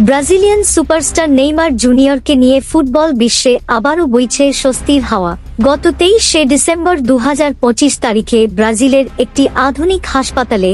Brazilian superstar Neymar জুনিয়রকে নিয়ে football বিশ্বে আবারও বইছে স্বস্তির হাওয়া। গত 23শে ডিসেম্বর 2025 তারিখে ব্রাজিলের একটি আধুনিক হাসপাতালে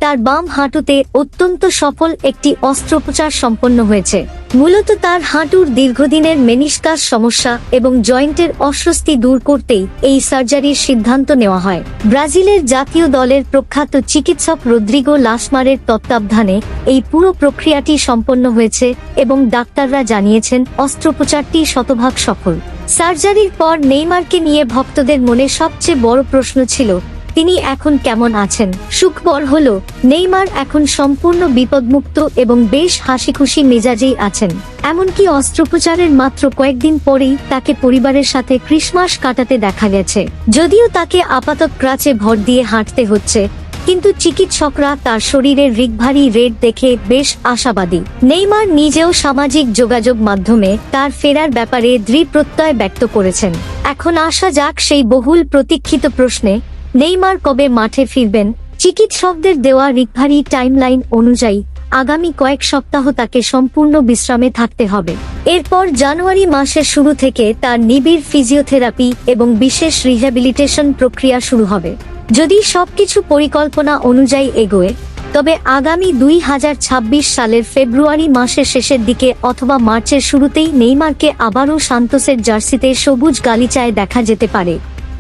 তার বাম হাঁটুতে অত্যন্ত সফল একটি অস্ত্রোপচার সম্পন্ন হয়েছে। মূলত তার হাঁটুর দীর্ঘদিনের মেনিসকাস সমস্যা এবং জয়েন্টের অস্বস্তি দূর করতেই এই সার্জারির সিদ্ধান্ত নেওয়া হয়। ব্রাজিলের জাতীয় দলের প্রখ্যাত চিকিৎসক রদ্রিগো লাসমারের তত্ত্বাবধানে এই পুরো প্রক্রিয়াটি সম্পন্ন হয়েছে এবং ডাক্তাররা জানিয়েছেন অস্ত্রোপচারটি শতভাগ সফল। সার্জারির পর নেইমারকে নিয়ে ভক্তদের মনে সবচেয়ে বড় প্রশ্ন ছিল, তিনি এখন কেমন আছেন। সুখবর হলো, নেইমার এখন সম্পূর্ণ বিপদমুক্ত এবং বেশ হাসিখুশি মেজাজেই আছেন। এমনকি অস্ত্রোপচারের মাত্র কয়েকদিন পরেই তাকে পরিবারের সাথে ক্রিসমাস কাটাতে দেখা গেছে। যদিও তাকে আপাতত ক্রাচে ভর দিয়ে হাঁটতে হচ্ছে, কিন্তু চিকিৎসকরা তার শরীরের রিকভারি রেট দেখে বেশ আশাবাদী। নেইমার নিজেও সামাজিক যোগাযোগ মাধ্যমে তার ফেরার ব্যাপারে দৃঢ় প্রত্যয় ব্যক্ত করেছেন। এখন আসা যাক সেই বহুল প্রতীক্ষিত প্রশ্নে, নেইমার কবে মাঠে ফিরবেন। চিকিৎসকদের দেওয়া রিকভারি টাইমলাইন অনুযায়ী আগামী কয়েক সপ্তাহ তাকে সম্পূর্ণ বিশ্রামে থাকতে হবে। এরপর জানুয়ারি মাসের শুরু থেকে তার নিবিড় ফিজিওথেরাপি এবং বিশেষ রিহ্যাবিলিটেশন প্রক্রিয়া শুরু হবে। যদি সবকিছু পরিকল্পনা অনুযায়ী এগোয়, তবে আগামী 2026 সালের ফেব্রুয়ারি মাসের শেষের দিকে অথবা মার্চের শুরুতেই নেইমারকে আবারও সান্তোসের জার্সিতে সবুজ গালিচায় দেখা যেতে পারে।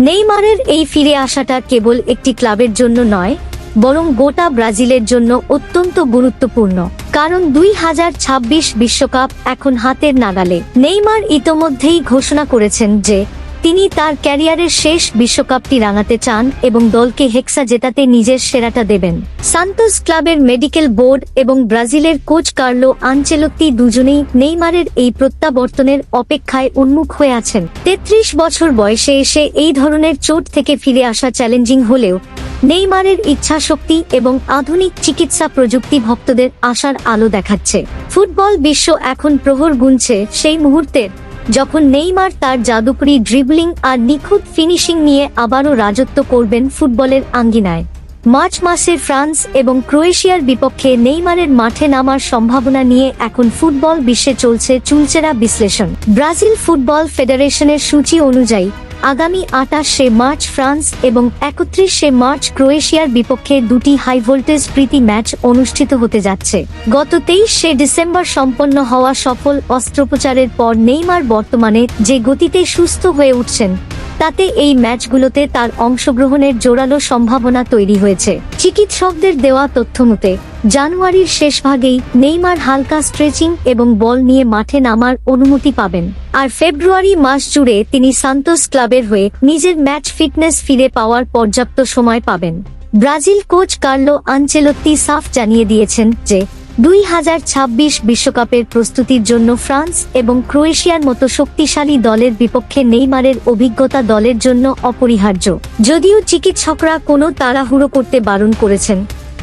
নেইমারের এই ফিরে আসাটা কেবল একটি ক্লাবের জন্য নয়, বরং গোটা ব্রাজিলের জন্য অত্যন্ত গুরুত্বপূর্ণ। কারণ 2026 বিশ্বকাপ এখন হাতের নাগালে। নেইমার ইতোমধ্যেই ঘোষণা করেছেন যে তিনি তার ক্যারিয়ারের শেষ বিশ্বকাপটি রাঙাতে চান এবং দলকে হেক্সা জেতাতে নিজের সেরাটা দেবেন। সান্তোস ক্লাবের মেডিকেল বোর্ড এবং ব্রাজিলের কোচ কার্লো আনচেলত্তি দুজনেই নেইমারের এই প্রত্যাবর্তনের অপেক্ষায় উন্মুখ হয়ে আছেন। 33 বছর বয়সে এসে এই ধরনের চোট থেকে ফিরে আসা চ্যালেঞ্জিং হলেও নেইমারের ইচ্ছাশক্তি এবং আধুনিক চিকিৎসা প্রযুক্তি ভক্তদের আশার আলো দেখাচ্ছে। ফুটবল বিশ্ব এখন প্রহর গুনছে সেই মুহূর্তের, যখন নেইমার তার জাদুকরী ড্রিবলিং আর নিখুঁত ফিনিশিং নিয়ে আবারও রাজত্ব করবেন ফুটবলের আঙ্গিনায়। মার্চ মাসে ফ্রান্স এবং ক্রোয়েশিয়ার বিপক্ষে নেইমারের মাঠে নামার সম্ভাবনা নিয়ে এখন ফুটবল বিশ্বে চলছে চুলচেরা বিশ্লেষণ। ব্রাজিল ফুটবল ফেডারেশনের সূচি অনুযায়ী আগামী 28শে মার্চ ফ্রান্স এবং 31শে মার্চ ক্রোয়েশিয়ার বিপক্ষে দুটি হাই ভোল্টেজ প্রীতি ম্যাচ অনুষ্ঠিত হতে যাচ্ছে। গত 23শে ডিসেম্বর সম্পন্ন হওয়া সফল অস্ত্রোপচারের পর নেইমার বর্তমানে যে গতিতে সুস্থ হয়ে উঠছেন, তাতে এই ম্যাচগুলোতে তার অংশগ্রহণের জোরালো সম্ভাবনা তৈরি হয়েছে। চিকিৎসকদের দেওয়া তথ্যমতে জানুয়ারির শেষভাগেই নেইমার হালকা স্ট্রেচিং এবং বল নিয়ে মাঠে নামার অনুমতি পাবেন। আর ফেব্রুয়ারি মাস জুড়ে তিনি সান্তোস ক্লাবের হয়ে নিজের ম্যাচ ফিটনেস ফিরে পাওয়ার পর্যাপ্ত সময় পাবেন। ব্রাজিল কোচ কার্লো আনচেলত্তি সাফ জানিয়ে দিয়েছেন যে 2026 বিশ্বকাপের প্রস্তুতির জন্য ফ্রান্স এবং ক্রোয়েশিয়ার মতো শক্তিশালী দলের বিপক্ষে নেইমারের অভিজ্ঞতা দলের জন্য অপরিহার্য। যদিও চিকিৎসকরা কোনো তাড়াহুড়ো করতে বারণ করেছেন,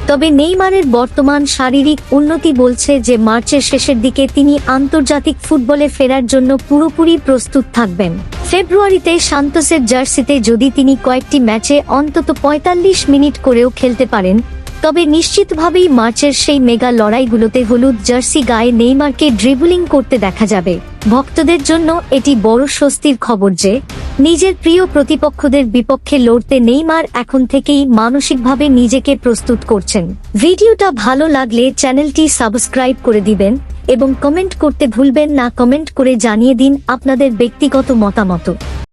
তবে নেইমারের বর্তমান শারীরিক উন্নতি বলছে যে মার্চের শেষের দিকে তিনি আন্তর্জাতিক ফুটবলে ফেরার জন্য পুরোপুরি প্রস্তুত থাকবেন। ফেব্রুয়ারিতে সান্তোসের জার্সিতে যদি তিনি কয়েকটি ম্যাচে অন্তত 45 মিনিট করেও খেলতে পারেন, তবে নিশ্চিতভাবেই মার্চের সেই মেগা লড়াইগুলোতে হলুদ জার্সি গায়ে নেইমারকে ড্রিবলিং করতে দেখা যাবে। ভক্তদের জন্য এটি বড় স্বস্তির খবর যে নিজের প্রিয় প্রতিপক্ষদের বিপক্ষে লড়তে নেইমার এখন থেকেই মানসিকভাবে নিজেকে প্রস্তুত করছেন। ভিডিওটা ভালো লাগলে চ্যানেলটি সাবস্ক্রাইব করে দিবেন এবং কমেন্ট করতে ভুলবেন না। কমেন্ট করে জানিয়ে দিন আপনাদের ব্যক্তিগত মতামত।